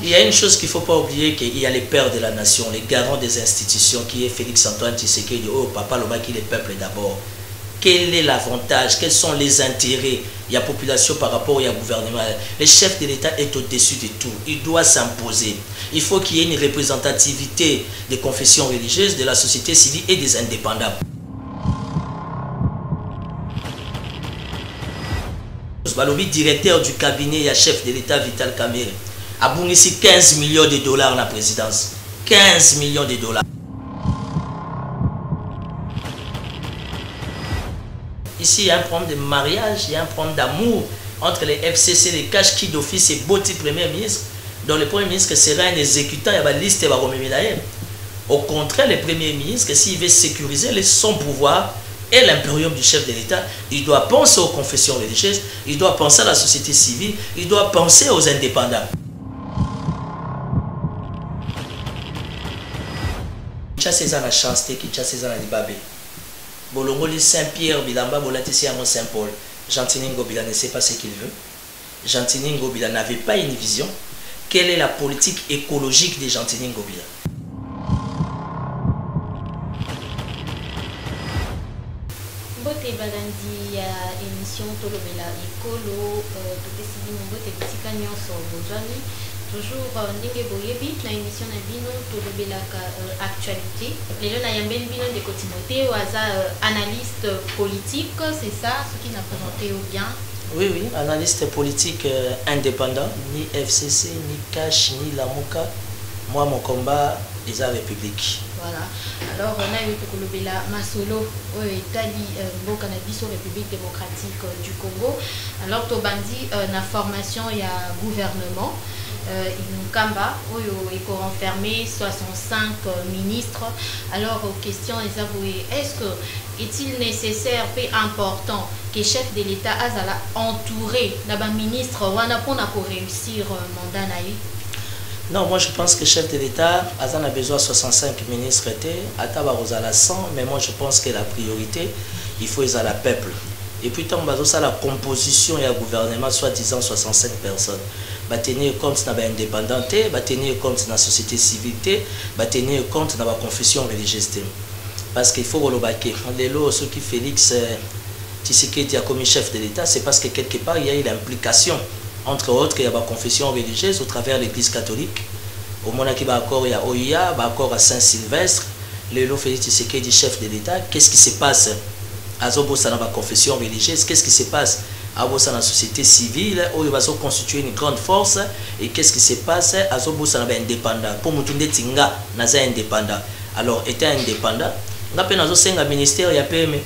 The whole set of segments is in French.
Il y a une chose qu'il ne faut pas oublier, qu'il y a les pères de la nation, les garants des institutions, qui est Félix Antoine Tshisekedi. Oh, papa, le qui le peuple d'abord. Quel est l'avantage? Quels sont les intérêts? Il y a population par rapport au gouvernement. Le chef de l'État est au-dessus de tout. Il doit s'imposer. Il faut qu'il y ait une représentativité des confessions religieuses, de la société civile et des indépendants. Le directeur du cabinet et chef de l'État Vital Kamerhe a bourré ici 15 millions de dollars dans la présidence. 15 millions de dollars. Ici, il y a un problème de mariage, il y a un problème d'amour entre les FCC, les cash qui d'office et Boti Premier ministre. Donc le Premier ministre sera un exécutant, il y a une liste de Au contraire, le Premier ministre, s'il veut sécuriser son pouvoir et l'impérium du chef de l'État, il doit penser aux confessions religieuses, il doit penser à la société civile, il doit penser aux indépendants. Kinshasa a la chance de Kinshasa a Libabé. Bolongoli Saint-Pierre Bilamba Bolatisi à Saint-Paul. Gentini Ngobila ne sait pas ce qu'il veut. Gentini Ngobila n'avait pas une vision. Quelle est la politique écologique de Gentini Ngobila? Bote balandi ya émission Tolobela Ekolo topesi bino bote bitika nyonso bozwani toujours ndenge boyebi na émission na bino Tolobelaka actualité lelo na yambeli bino ndeko Timothée waza analyste politique, c'est ça ce qui n'a présenté au bien? Oui, oui, analyste politique indépendant, ni FCC, ni Cash, ni Lamuka. Moi, mon combat est la République. Voilà. Alors, on a eu Tokolobela Masolo, Tali, Bokanabiso, République démocratique du Congo. Alors, Tobandi, la formation, il y a gouvernement. Kamba, il faut renfermer 65 ministres. Alors, question est-il nécessaire et important que le chef de l'État a entouré d'un ministre pour réussir le mandat? Non, moi je pense que le chef de l'État a besoin de 65 ministres, à 100, mais moi je pense que la priorité, il faut qu'ils aient le peuple. Et puis tant que la composition et le gouvernement, soit disant 65 personnes, tenir compte de l'indépendance, tenir compte de la société civile, tenir compte de la confession religieuse. Parce qu'il faut que ce qui Félix Tshisekedi a commis chef de l'État, c'est parce que quelque part il y a eu l'implication. Entre autres, il y a la confession religieuse au travers de l'église catholique. Au moment qu'il y a encore à Oya, encore à Saint-Sylvestre, le Félix Tshisekedi chef de l'État, qu'est-ce qui se passe à Zobosa dans la confession religieuse? Qu'est-ce qui se passe à Zobosa dans la société civile où il va se constituer une grande force? Et qu'est-ce qui se passe à Zobosa dans l'indépendant? Pour Moutunde Tinga, naza indépendant. Alors, étant indépendant, on a un ministère, il y a PME.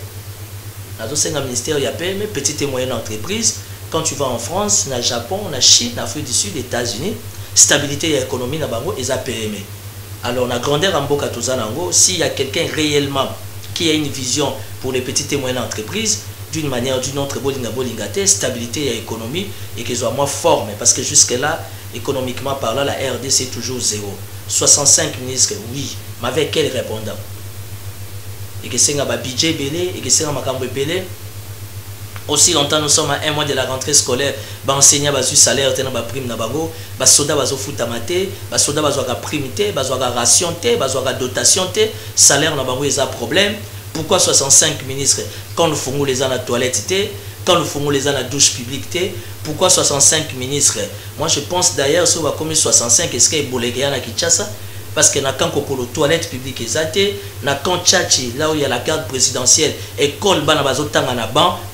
Un ministère, il y a PME, petite et moyenne entreprise. Quand tu vas en France, au Japon, en Chine, en Afrique du Sud, les États-Unis, stabilité et économie, ils ont PME. Alors, la grandeur en Boka Tozanango, s'il y a quelqu'un réellement qui a une vision pour les petites et moyennes entreprises, d'une manière ou d'une autre, stabilité et économie, et qu'ils soient moins forts, parce que jusque-là, économiquement parlant, la RDC est toujours zéro. 65 ministres, oui, mais avec quel répondant? Et que c'est un budget belé, et que c'est un macambo belé. Aussi longtemps nous sommes à un mois de la rentrée scolaire, enseignants ont eu salaire, ils ont prime, les soldats ont fout les soldats ont prime, ils ont ration, ils ont dotation, salaire, ils ont problème. Pourquoi 65 ministres quand nous faisons les ans à la toilette, quand nous faisons les ans à la douche publique, pourquoi 65 ministres? Moi je pense d'ailleurs, si on va comme 65, est-ce qu'il y a Boléguéa à Kinshasa? Parce que quand on a toilette publique, quand Tchatchi, là où il y a la garde présidentielle, école,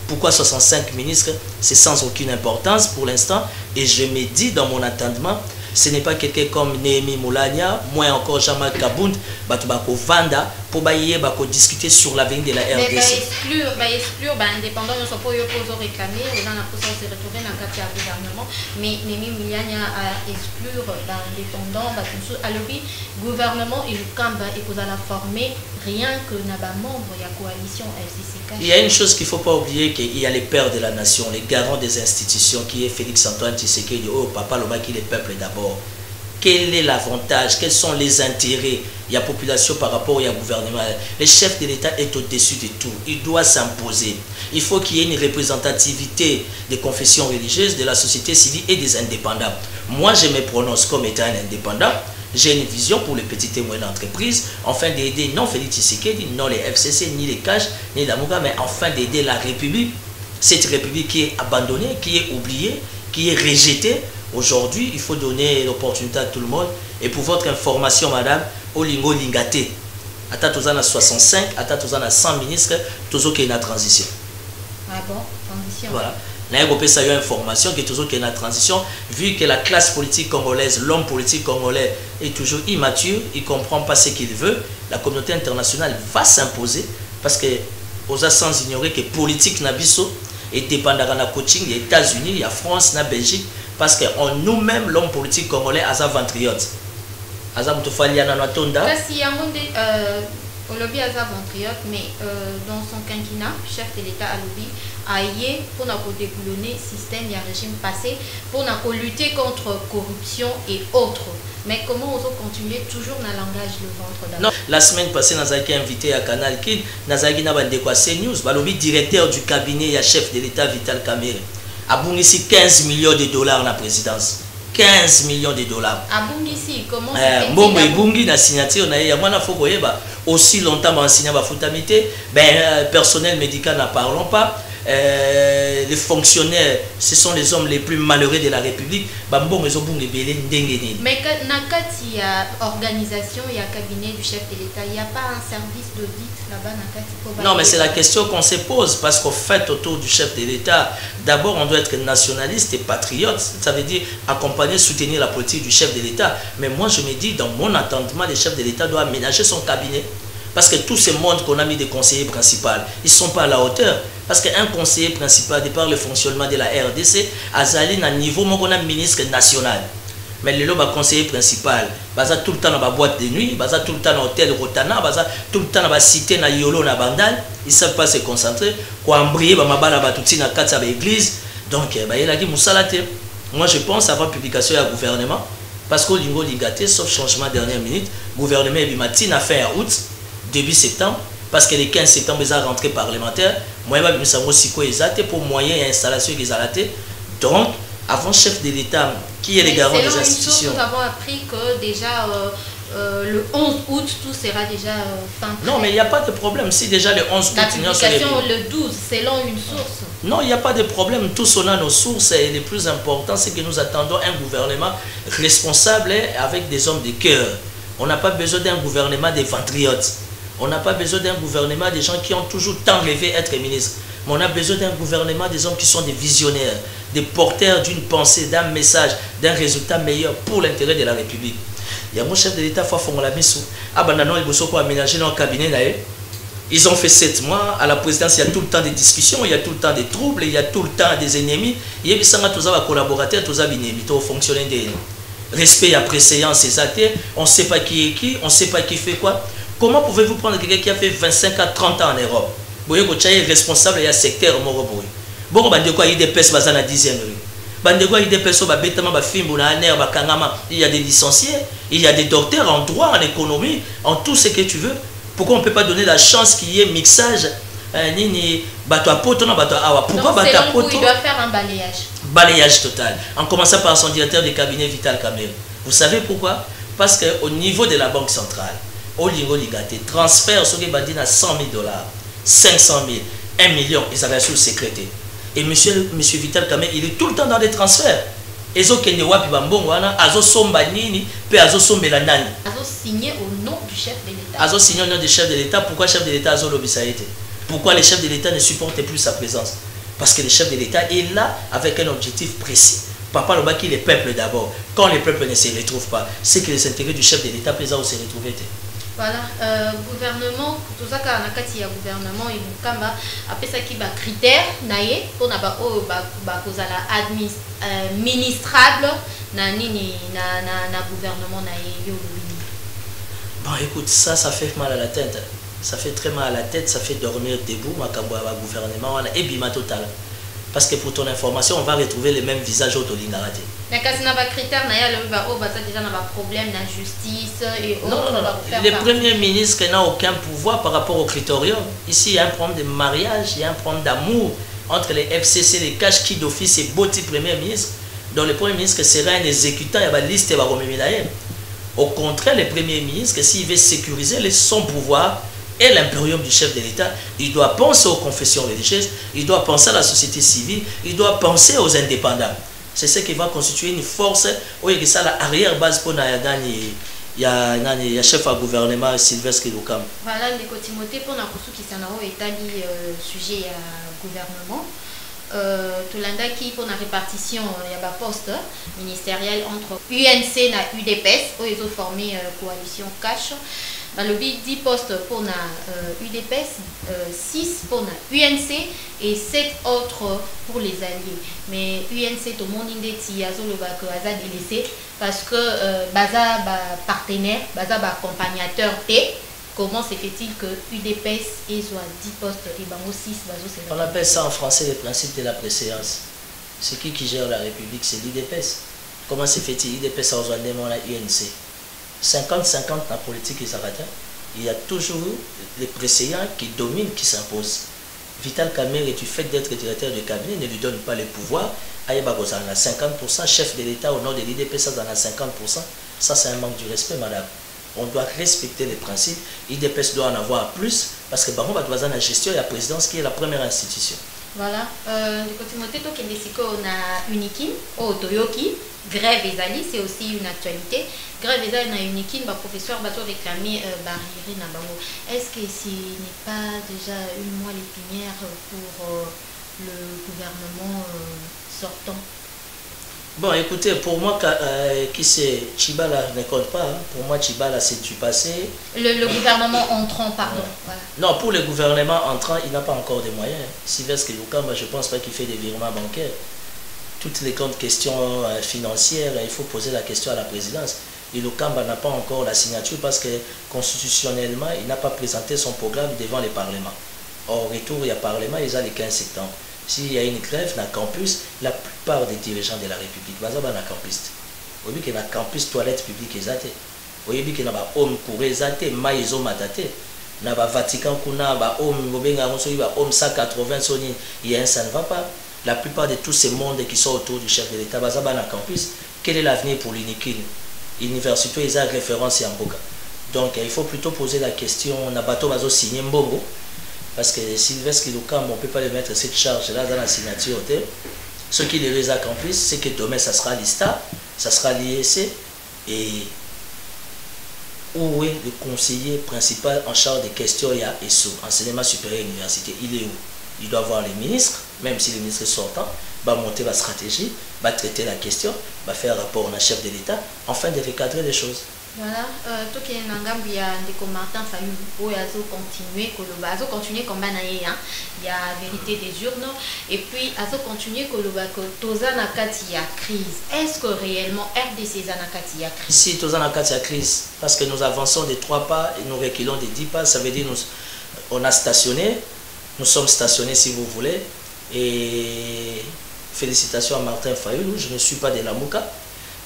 pourquoi 65 ministres? C'est sans aucune importance pour l'instant. Et je me dis dans mon entendement, ce n'est pas quelqu'un comme Néhémie Moulania, moi encore Jean-Marc Kabound, Vanda, pour discuter sur l'avenir de la RDC. Mais exclure, indépendant, nous ne sommes pas réclamer, on a se retrouver dans le cadre du gouvernement, mais Néhémie Moulania a exclure l'indépendant, le gouvernement et le camp, et qu'on a formé rien que n'a pas membre de la coalition FCC. Il y a une chose qu'il ne faut pas oublier, qu'il y a les pères de la nation, les garants des institutions, qui est Félix Antoine Tshisekedi, oh papa, le qui est le peuple d'abord. quel est l'avantage, quels sont les intérêts de la population par rapport au gouvernement. Le chef de l'État est au-dessus de tout. Il doit s'imposer. Il faut qu'il y ait une représentativité des confessions religieuses, de la société civile et des indépendants. Moi, je me prononce comme étant un indépendant. J'ai une vision pour les petites et moyennes entreprises, afin d'aider non Félix Tshisekedi, non les FCC, ni les CAJ, ni Damuga, mais afin d'aider la République. Cette République qui est abandonnée, qui est oubliée, qui est rejetée. Aujourd'hui, il faut donner l'opportunité à tout le monde. Et pour votre information, madame, Olingo Lingate, à Tatozana 65, à Tatozana 100 ministres, toujours qu'il y a une transition. Ah bon, transition. Voilà. Ça a eu information que toujours qu'il y a une transition, vu que la classe politique congolaise, l'homme politique congolais est toujours immature, il ne comprend pas ce qu'il veut, la communauté internationale va s'imposer, parce que aux sans ignorer que politique Nabiso est dépendant de coaching des États-Unis, la France, la Belgique, parce que nous-mêmes, l'homme politique congolais, a sa ventriote. Aza Moutofaliana Natonda. Au lobby Aza ventriote, mais dans son quinquennat, chef de l'État à lobby, aïe pour nous déboulonner le système et le régime passé, pour nous lutter contre corruption et autres. Mais comment on peut continuer toujours dans le langage le ventre d'abord? Non, la semaine passée, nous avons été invité à Canal Kin, nous avons été à CNews, le lobby directeur du cabinet et chef de l'État Vital Kamerhe a bon ici 15 millions de dollars dans la présidence. 15 millions de dollars. A Bungisi, comment bon, mais Bungi, la signature, il y a aussi longtemps, on a signé la foutamité, personnel médical, n'en parlons pas. Les fonctionnaires, ce sont les hommes les plus malheureux de la République. Mais quand il y a organisation, il y a cabinet du chef de l'État, il n'y a pas un service d'audit là-bas? Non, mais c'est la question qu'on se pose, parce qu'au fait, autour du chef de l'État, d'abord on doit être nationaliste et patriote, ça veut dire accompagner, soutenir la politique du chef de l'État. Mais moi je me dis, dans mon entendement, le chef de l'État doit aménager son cabinet. Parce que tout ce monde qu'on a mis des conseillers principaux, ils ne sont pas à la hauteur. Parce qu'un conseiller principal, de par le fonctionnement de la RDC, a à niveau, on a ministre national. Mais le conseiller principal, baza tout le temps dans la boîte de nuit, baza tout le temps dans l'hôtel Rotana, baza tout le temps dans la cité na Yolo na Bandal, ils ne savent pas se concentrer. Quoi embrayer, bamabala batuti na kata ba église. Donc, il a dit moussalate. Moi, je pense avant publication du gouvernement, parce que l'ingo ligaté, sauf changement dernière minute, gouvernement est bimatine à fin août, début septembre, parce que le 15 septembre, ils ont rentré parlementaire. Moi, je suis pour moyen et installation des alatés. Donc, avant chef de l'État, qui est le garant des institutions? Nous avons appris que déjà le 11 août, tout sera déjà fin. Non, mais il n'y a pas de problème. Si déjà le 11 août, la publication le 12, selon une source. Non, il n'y a pas de problème. Tous on a nos sources et le plus important, c'est que nous attendons un gouvernement responsable avec des hommes de cœur. On n'a pas besoin d'un gouvernement des ventriotes. On n'a pas besoin d'un gouvernement des gens qui ont toujours tant rêvé être ministres. Mais on a besoin d'un gouvernement des hommes qui sont des visionnaires, des porteurs d'une pensée, d'un message, d'un résultat meilleur pour l'intérêt de la République. Il y a mon chef de l'État, Fafon Lamisso, Abandonné, il faut aménager dans le cabinet. Ils ont fait 7 mois. À la présidence, il y a tout le temps des discussions, il y a tout le temps des troubles, il y a tout le temps des ennemis. Il y a tous les collaborateurs, tous les ennemis, tous les fonctionnaires. Respect après séance, c'est ça. On ne sait pas qui est qui, on ne sait pas qui fait quoi. Comment pouvez-vous prendre quelqu'un qui a fait 25 à 30 ans en Europe? Vous voyez que est responsable de secteur Moroboy. Bon, il y a des personnes qui sont à 10e. Il y a des licenciés, il y a des docteurs en droit, en économie, en tout ce que tu veux. Pourquoi on ne peut pas donner la chance qu'il y ait mixage? Pourquoi il doit faire un balayage? Balayage total. En commençant par son directeur de cabinet Vital Kamerhe. Vous savez pourquoi? Parce qu'au niveau de la Banque centrale, au Lingo Ligaté, transfert sur les bandits à 100 000 $, 500 000, 1 million, ils avaient sur le secrétaire. Et monsieur Vital Kamerhe, il est tout le temps dans les transferts. Et zo kende wapi bambongo wana azo somba nini pe azo sombela nani. Azo signé au nom du chef de l'État. Azo signé au nom du chef de l'État. Pourquoi le chef de l'État azo lobisa été? Pourquoi le chef de l'État ne supporte plus sa présence? Parce que le chef de l'État est là avec un objectif précis. Papa le baki le peuple d'abord. Quand le peuple ne se retrouve pas, c'est que les intérêts du chef de l'État peuvent se retrouver. Voilà, gouvernement, tout ça quand on a gouvernement et mukamba après ça qui va critères naie pour na ba o ba kozala ministrable na nini na gouvernement naie yo. Bon écoute, ça fait mal à la tête. Ça fait très mal à la tête, ça fait dormir debout makambo ba gouvernement wana ebima total. Parce que pour ton information, on va retrouver les mêmes visages au Tolingarate. Mais quand il y a des critères, il y a déjà un problème de justice. Et non, le Premier ministre n'a aucun pouvoir par rapport au critérium. Ici, il y a un problème de mariage, il y a un problème d'amour entre les FCC, les caches qui d'office et Boti Premier ministre. Donc le Premier ministre sera un exécutant, il y a une liste. Au contraire, le Premier ministre, s'il veut sécuriser son pouvoir, et l'impérium du chef de l'État, il doit penser aux confessions religieuses, il doit penser à la société civile, il doit penser aux indépendants. C'est ce qui va constituer une force. Oui, c'est ça l'arrière-base pour il y a chef à gouvernement Sylvestre Lukam. Voilà, les Timothée, pour la qui s'en a établi sujet à gouvernement. Tout l'anda qui pour la répartition, il y a un poste ministériel entre UNC et UDPS, où ils ont formé coalition cash. Dans le 10 postes pour la UDPS, 6 pour la UNC et 7 autres pour les alliés. Mais UNC, tout le monde dit qu'il y a délaissé parce que Baza partenaire, Baza accompagnateur T. Comment se fait-il que UDPS ait 10 postes et Bango 6 On appelle ça en français le principe de la préséance. C'est qui gère la République, c'est l'UDPS. Comment se fait-il UDPS a besoin de la UNC 50-50 dans la politique et il y a toujours les préséants qui dominent, qui s'imposent. Vital Kamerhe, du fait d'être directeur de cabinet, ne lui donne pas le pouvoir. Aïeba Gozan a 50%, chef de l'État au nom de l'IDP, ça en a 50%. Ça, c'est un manque du respect, madame. On doit respecter les principes. L'IDPS doit en avoir plus parce que Baron va la gestion et la présidence qui est la première institution. Voilà. Du côté Moteto, on a Unikin, au Toyoki. Grève Ezali, c'est aussi une actualité. Grève Ezali, on a Unikin, le professeur va réclamer barrière na bango. Est-ce que ce n'est pas déjà une moelle épinière pour le gouvernement sortant? Bon, écoutez, pour moi, qui c'est Chibala ne compte pas. Hein. Pour moi, Chibala, c'est du passé. Le gouvernement entrant, pardon. Voilà. Non, pour le gouvernement entrant, il n'a pas encore de moyens. Sylvestre Lukam, je ne pense pas qu'il fait des virements bancaires. Toutes les grandes questions financières, il faut poser la question à la présidence. Et Lukam n'a pas encore la signature parce que constitutionnellement, il n'a pas présenté son programme devant le Parlement. Au retour, il y a Parlement, il y a le 15 septembre. S'il y a une grève dans le campus, la plupart des dirigeants de la République, dans le campus, il y a un campus toilette publique, il y a un homme pour les athées, maïso matate, il y a un Vatican, il y a un homme 180, il y a un ça ne va pas. La plupart de tous ces mondes qui sont autour du chef de l'État, dans le campus, quel est l'avenir pour l'UNIKIN? L'université, il y a référence en Boga. Donc il faut plutôt poser la question, on a bateau signé Mbongo. Parce que Sylvestre Lukam, on ne peut pas lui mettre cette charge-là dans la signature. Ce qui les à campus, c'est que demain, ça sera l'ISTA, ça sera l'IEC. Et où est le conseiller principal en charge des questions ESO, enseignement supérieur et université? Il est où? Il doit voir les ministres, même si les ministres sortant, va monter la stratégie, va traiter la question, va faire rapport au chef de l'État, afin de recadrer les choses. Voilà, tout qui est en Gambie, il y a des commentaires, il y a continuer comme il y a vérité des urnes, et puis il y a continuer que Toza Nakati a crise. Est-ce que réellement RDC Nakati a crise? Si Toza Nakati a crise, parce que nous avançons de 3 pas et nous reculons de 10 pas, ça veut dire on a stationné, nous sommes stationnés si vous voulez, et félicitations à Martin Fayoulou, je ne suis pas de la Mouka.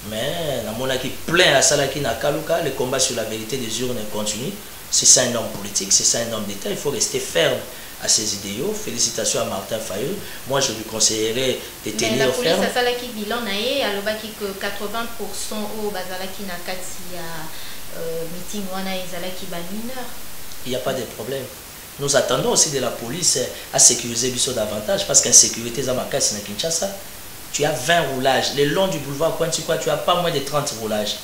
Mais la monarchie qui plaint à Salaki Nakaluka, le combat sur la vérité des urnes continue. C'est ça un homme politique, c'est ça un homme d'État. Il faut rester ferme à ses idéaux. Félicitations à Martin Fayoulou. Moi, je lui conseillerais de tenir ferme. La police a Salaki bilan naé, alors que 80% au Bazalaki Nakati a meeting wana ezalaki ba mineur. Il n'y a pas de problème. Nous attendons aussi de la police à sécuriser Bissot davantage parce qu'insécurité Zamakasi na Kinshasa. Tu as 20 roulages. Le long du boulevard Pointe-Quoi, tu as pas moins de 30 roulages.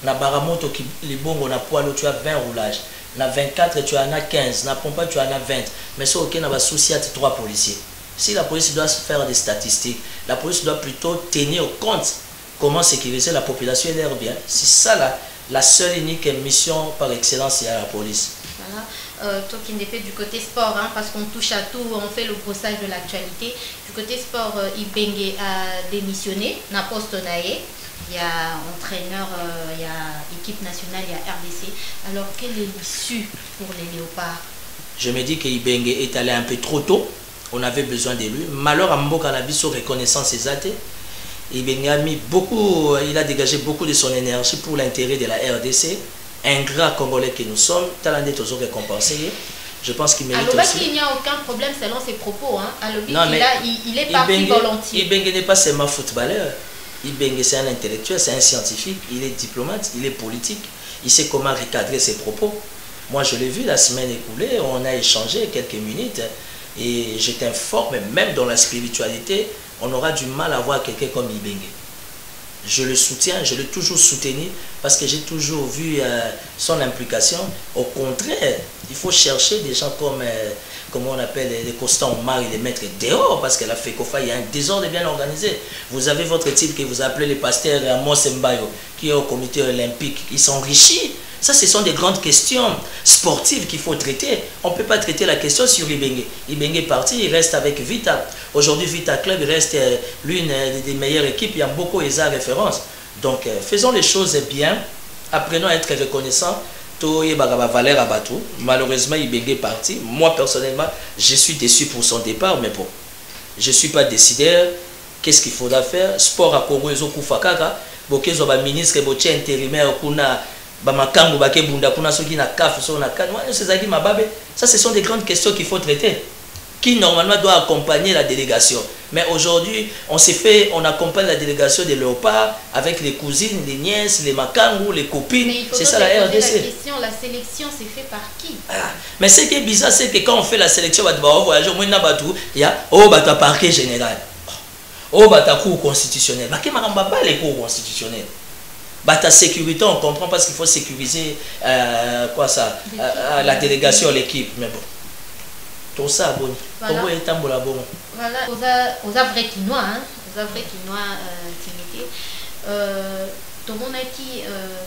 Na Baramoto, les bons, na Poilo, tu as 20 roulages. Na 24, tu en as 15. Na Pompa, tu en as 20. Mais ce qui n'a pas souci à 3 policiers. Si la police doit faire des statistiques, la police doit plutôt tenir compte comment sécuriser la population et l'air bien. C'est ça la seule unique mission par excellence à la police. Voilà. Toi qui n'est fait du côté sport, hein, parce qu'on touche à tout, on fait le brossage de l'actualité. Du côté sport, Ibenge a démissionné, n'a poste naé. Il y a entraîneur, il y a équipe nationale, il y a RDC. Alors, quelle est l'issue pour les Léopards? Je me dis que Ibenge est allé un peu trop tôt. On avait besoin de lui. Malheur à Mboka Nabiso, reconnaissance et zate. Il a mis beaucoup, il a dégagé beaucoup de son énergie pour l'intérêt de la RDC. Un grand Congolais que nous sommes, Talandé toujours récompensé. Je pense qu'il mérite aussi. Il n'y a aucun problème selon ses propos. Hein. Non, mais il est parti volontiers. Ibengue n'est pas seulement footballeur. Ibengue c'est un intellectuel, c'est un scientifique, il est diplomate, il est politique. Il sait comment recadrer ses propos. Moi, je l'ai vu la semaine écoulée, on a échangé quelques minutes et je t'informe, même dans la spiritualité, on aura du mal à voir quelqu'un comme Ibengue. Je le soutiens, je l'ai toujours soutenu parce que j'ai toujours vu son implication. Au contraire, il faut chercher des gens comme, comment on appelle, les Constant Omar et les mettre dehors parce que la FECOFA, il y a un désordre bien organisé. Vous avez votre type que vous appelez le pasteur Amos Mbayo qui est au comité olympique, il s'enrichit. Ça, ce sont des grandes questions sportives qu'il faut traiter. On ne peut pas traiter la question sur Ibengue. Ibengue est parti, il reste avec Vita. Aujourd'hui, Vita Club reste l'une des meilleures équipes. Il y a beaucoup de références. Donc, faisons les choses bien. Apprenons à être reconnaissants. Malheureusement, Ibengue est parti. Moi, personnellement, je suis déçu pour son départ. Mais bon, je ne suis pas décideur. Qu'est-ce qu'il faudra faire? Sport à Congo, ils ont Koufakaka. Bokezo, ministre, botier intérimaire, kuna. Ça, ce sont des grandes questions qu'il faut traiter, qui normalement doit accompagner la délégation. Mais aujourd'hui, on accompagne la délégation des léopards avec les cousines, les nièces, les makangou, les copines. C'est ça la RDC. La sélection, c'est fait par qui? Mais ce qui est bizarre, c'est que quand on fait la sélection, on va voyager, il y a un parquet général, un cour constitutionnel. Il y a les cours constitutionnels. Ta sécurité, on comprend parce qu'il faut sécuriser la délégation, l'équipe. Mais bon, tout ça, bon. Voilà. Voilà, aux vrais Quinois, hein, aux vrais Quinois, tout le monde qui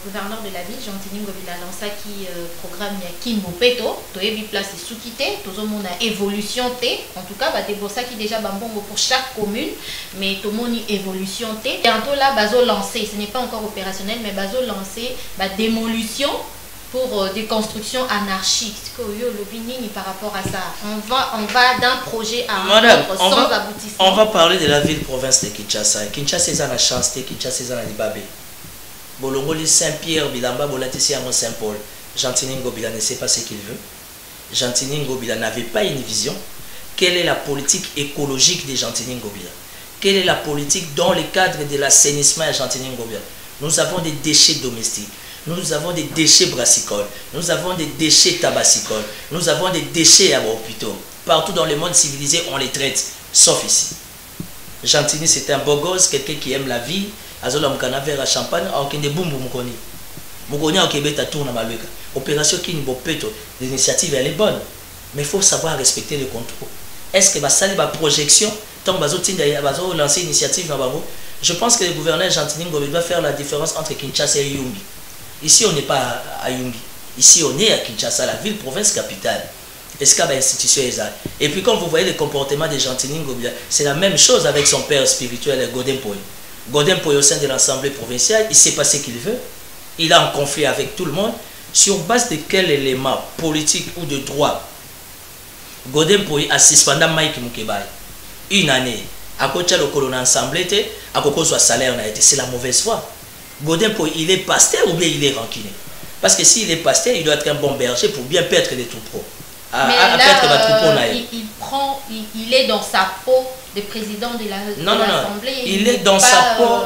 gouverneur de la ville, Jean-Tini Ngobila, dans ça qui programme Kimbo Peto, tout est place sous quitté, tout le monde a évolution té, en tout cas, c'est pour ça qui déjà bambongo pour chaque commune, mais tout le monde a évolution té. Bientôt là, bazo lancé, ce n'est pas encore opérationnel, mais bazo lancé, démolution pour des constructions anarchiques. Par rapport à ça, on va d'un projet à un autre sans aboutissement. On va parler de la ville-province de Kinshasa. Kinshasa est la chance, Kinshasa est la Libabé. Bolongoli Saint-Pierre, Bilamba, Bolatisi à Saint-Paul. Jean-Tini Ngobila ne sait pas ce qu'il veut. Jean-Tini Ngobila n'avait pas une vision. Quelle est la politique écologique de Jean-Tini Ngobila? Quelle est la politique dans le cadre de l'assainissement à Jean-Tini Ngobila? Nous avons des déchets domestiques. Nous avons des déchets brassicoles. Nous avons des déchets tabacicoles. Nous avons des déchets à hôpitaux. Partout dans le monde civilisé, on les traite, sauf ici. Jean-Tini, c'est un beau gosse, quelqu'un qui aime la vie. Azola mukana vers la champagne, aucun de boum mukoni. Mukoni au Québec a tourné à Maluka. Opération qui n'est pas peto, l'initiative elle est bonne, mais il faut savoir respecter le contrôle. Est-ce que va salir la projection tant que bazo tinda bazo lancer initiative dans bango? Je pense que le gouverneur Jean-Tini Ngobila doit faire la différence entre Kinshasa et Yumbi. Ici on n'est pas à Yumbi. Ici on est à Kinshasa, la ville province capitale. Est-ce qu'il y a une institution? Et puis quand vous voyez le comportement de Jean-Tini Ngobila, c'est la même chose avec son père spirituel Godin Poy. Godin Poy au sein de l'Assemblée provinciale, il sait pas ce qu'il veut. Il a un conflit avec tout le monde. Sur base de quel élément politique ou de droit Godin Poy a suspendu Mike Moukebaye une année. À côté de l'Assemblée, à côté de son salaire, c'est la mauvaise foi. Godin Poy, il est pasteur ou bien il est ranquiné? Parce que s'il est pasteur, il doit être un bon berger pour bien perdre les troupeaux. Mais là, il est dans sa peau de président de l'Assemblée. Non, il est dans sa peau.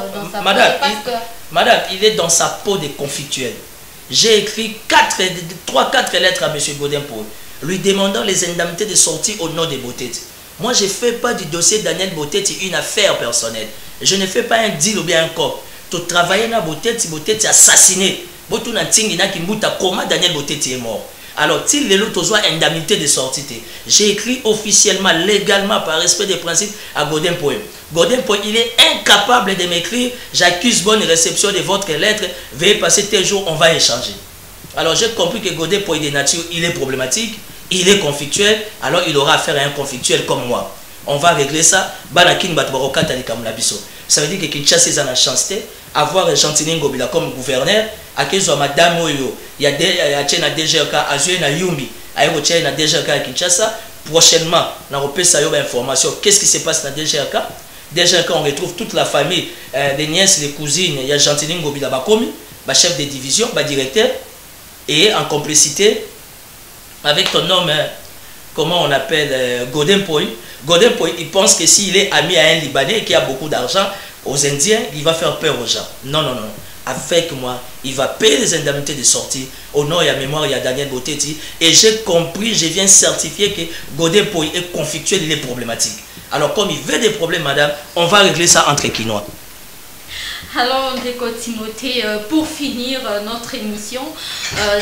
Madame, il est dans sa peau de conflictuel. J'ai écrit 3-4 lettres à M. Godin Poy, lui demandant les indemnités de sortie au nom de Boteti. Moi, je ne fais pas du dossier Daniel Boteti une affaire personnelle. Je ne fais pas un deal ou bien un cop. Tu travailles dans Boteti, Boteti assassiné. Comment Daniel Boteti est mort? Alors, s'il est l'autre indemnité de sortie, j'ai écrit officiellement, légalement, par respect des principes, à Godin Poy. Godin Poy, il est incapable de m'écrire, j'accuse bonne réception de votre lettre, veuillez passer tel jour, on va échanger. Alors, j'ai compris que Godin Poy de nature, il est problématique, il est conflictuel, alors il aura affaire à un conflictuel comme moi. On va régler ça. Ça veut dire que Kinshasa est en chance avoir Jean-Tini Ngobila comme gouverneur. À madame Oyo, il y a DGK à Yumbi, à DGK à Kinshasa, prochainement, on a une information. Qu'est-ce qui se passe dans DGRK? DGRK, on retrouve toute la famille, les nièces, les cousines, il y a Gentini Ngobila Bakomi, chef de division, directeur, et en complicité avec ton homme, comment on appelle, Godin Poy. Godin Poy, il pense que s'il est ami à un Libanais qui a beaucoup d'argent aux Indiens, il va faire peur aux gens. Non, non, non. Avec moi, il va payer les indemnités de sortie. Au nom et à mémoire, il y a Daniel Boteti. Et j'ai compris, je viens certifier que Godin Poy est conflictuel, il est problématique. Alors, comme il veut des problèmes, madame, on va régler ça entre Quinois. Alors, Ndeko Timothée, pour finir notre émission,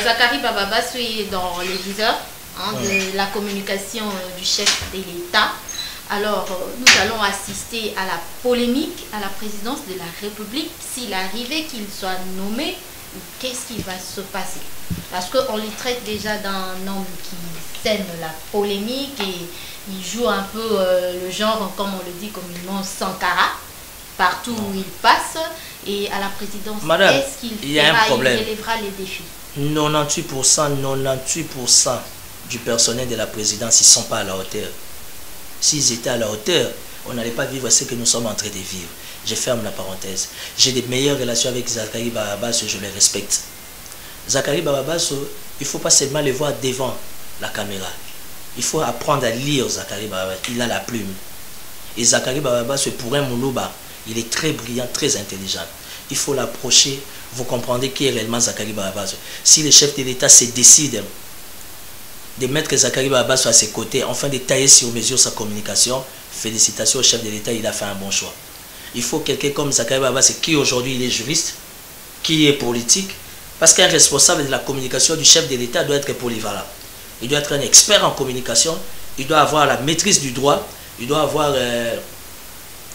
Zakari Bababasso est dans les viseurs de la communication du chef de l'État. Alors, nous allons assister à la polémique à la présidence de la République. S'il arrivait qu'il soit nommé, qu'est-ce qui va se passer? Parce qu'on le traite déjà d'un homme qui sème la polémique et il joue un peu le genre, comme on le dit communément, Sankara, partout où il passe. Et à la présidence, est-ce qu'il relèvera les défis? 98% du personnel de la présidence, ils ne sont pas à la hauteur. S'ils étaient à la hauteur, on n'allait pas vivre ce que nous sommes en train de vivre. Je ferme la parenthèse. J'ai des meilleures relations avec Zakari Bababasso, je les respecte. Zakari Bababasso, il ne faut pas seulement les voir devant la caméra. Il faut apprendre à lire Zakari Bababasso. Il a la plume. Et Zakari Bababasso, pour un Moulouba, il est très brillant, très intelligent. Il faut l'approcher. Vous comprendrez qui est réellement Zakari Bababasso. Si le chef de l'État se décide de mettre Zakari Bababasso à ses côtés, enfin de tailler sur mesure sa communication, félicitations au chef de l'État, il a fait un bon choix. Il faut quelqu'un comme Zakari Bababasso qui aujourd'hui il est juriste, qui est politique, parce qu'un responsable de la communication du chef de l'État doit être polyvalent. Il doit être un expert en communication, il doit avoir la maîtrise du droit, il doit avoir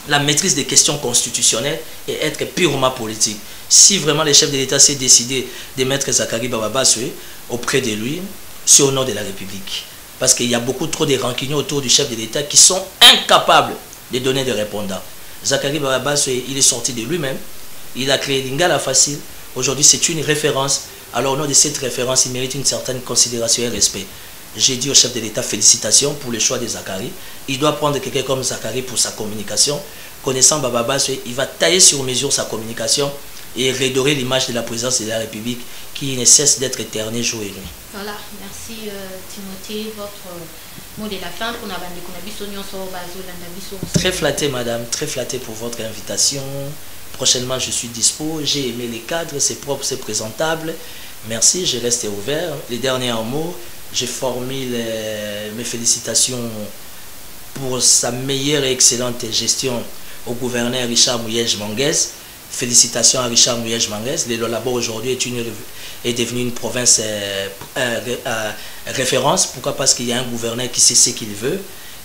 la maîtrise des questions constitutionnelles et être purement politique. Si vraiment le chef de l'État s'est décidé de mettre Zakari Bababasso auprès de lui, c'est au nom de la République. Parce qu'il y a beaucoup trop de rancuniers autour du chef de l'État qui sont incapables de donner des répondants. Zakari Bababasso, il est sorti de lui-même. Il a créé Lingala Facile. Aujourd'hui, c'est une référence. Alors, au nom de cette référence, il mérite une certaine considération et respect. J'ai dit au chef de l'État, félicitations pour le choix de Zakari. Il doit prendre quelqu'un comme Zakari pour sa communication. Connaissant Bababasso, il va tailler sur mesure sa communication et redorer l'image de la présidence de la République qui ne cesse d'être éternée jour et nuit. Voilà, merci Timothée. Votre mot de la fin pour Très flatté, madame, très flatté pour votre invitation. Prochainement, je suis dispo. J'ai aimé les cadres, c'est propre, c'est présentable. Merci, je reste ouvert. Les derniers mots, j'ai formulé mes félicitations pour sa meilleure et excellente gestion au gouverneur Richard Mouyej-Manguez. Félicitations à Richard Mouyej-Manguez. Le Lolabo aujourd'hui est devenu une province référence. Pourquoi? Parce qu'il y a un gouverneur qui sait ce qu'il veut.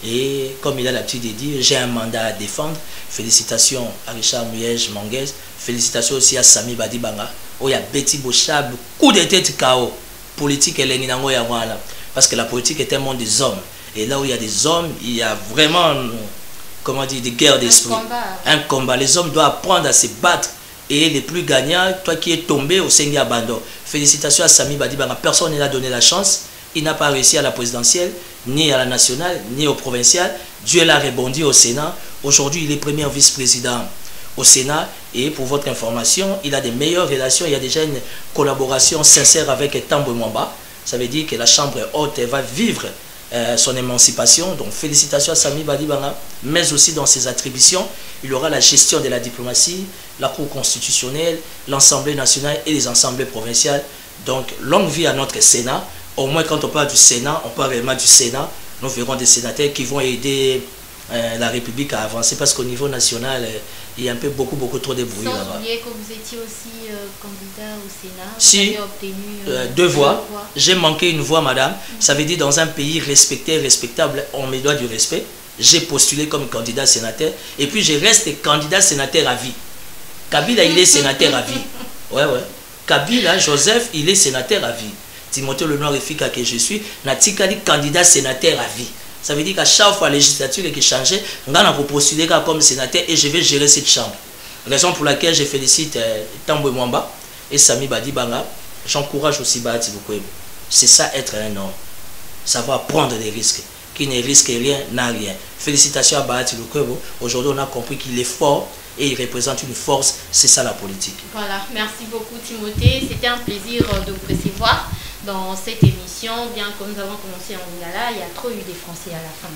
Et comme il a l'habitude de dire, j'ai un mandat à défendre. Félicitations à Richard Mouyej-Manguez. Félicitations aussi à Sami Badibanga. Oh, il y a Betty Bochab, coup de tête KO. Politique et l'Eninango Yawala. Parce que la politique est un monde des hommes. Et là où il y a des hommes, il y a vraiment, comment dire, des guerres d'esprit. Un combat. Les hommes doivent apprendre à se battre. Et les plus gagnants, toi qui es tombé au Sengi Abando. Félicitations à Sami Badibanga. Personne ne l'a donné la chance. Il n'a pas réussi à la présidentielle, ni à la nationale, ni au provincial. Dieu l'a rebondi au Sénat. Aujourd'hui, il est premier vice-président au Sénat. Et pour votre information, il a des meilleures relations. Il y a déjà une collaboration sincère avec Tambo Mwamba. Ça veut dire que la Chambre haute va vivre son émancipation. Donc félicitations à Sami Badibanga. Mais aussi dans ses attributions, il aura la gestion de la diplomatie, la Cour constitutionnelle, l'Assemblée nationale et les assemblées provinciales. Donc longue vie à notre Sénat. Au moins quand on parle du Sénat, on parle réellement du Sénat. Nous verrons des sénateurs qui vont aider la République à avancer parce qu'au niveau national, il y a un peu beaucoup trop de bruit là-bas. Sans oublier que vous étiez aussi candidat au Sénat. Si, vous avez obtenu 2 voix. J'ai manqué une voix, madame. Ça veut dire dans un pays respecté, respectable, on me doit du respect. J'ai postulé comme candidat sénateur et puis je reste candidat sénateur à vie. Kabila, il est sénateur à vie. Ouais. Kabila, Joseph, il est sénateur à vie. Timothée Lenoir Efika que je suis, natikali candidat sénateur à vie. Ça veut dire qu'à chaque fois la législature qui change, on a postulé comme sénateur et je vais gérer cette chambre. Raison pour laquelle je félicite Tambo Mwamba et Sami Badibanga. J'encourage aussi Bahati Bokoyebo. C'est ça être un homme. Savoir prendre des risques. qui ne risque rien n'a rien. Félicitations à Bahati Lukwebo. Aujourd'hui, on a compris qu'il est fort et il représente une force. C'est ça la politique. Voilà, merci beaucoup Timothée. C'était un plaisir de vous recevoir dans cette émission. Bien que nous avons commencé en Lingala, il y a trop eu des Français à la fin.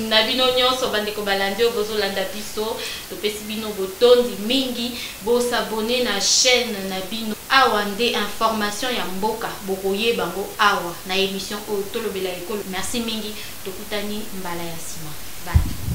Nabino nyonso bandeko balandi bozo landa biso to pesibino botondi mingi bo s'abonner na chaîne Nabino awa nde information ya mboka bokoye bango awa na émission o tolobela ekolo. Merci mingi tokutani mbala ya sima. Bye.